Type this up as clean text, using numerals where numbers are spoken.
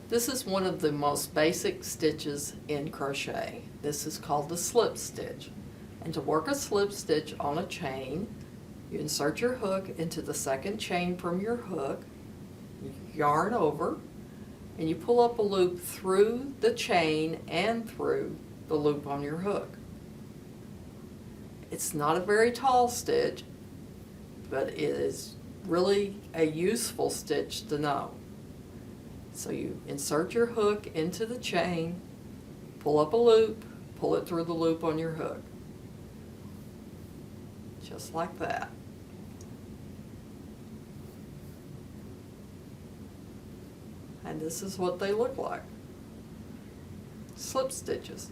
This is one of the most basic stitches in crochet. This is called the slip stitch. And to work a slip stitch on a chain, you insert your hook into the second chain from your hook, you yarn over, and you pull up a loop through the chain and through the loop on your hook. It's not a very tall stitch, but it is really a useful stitch to know. So you insert your hook into the chain, pull up a loop, pull it through the loop on your hook. Just like that. And this is what they look like. Slip stitches.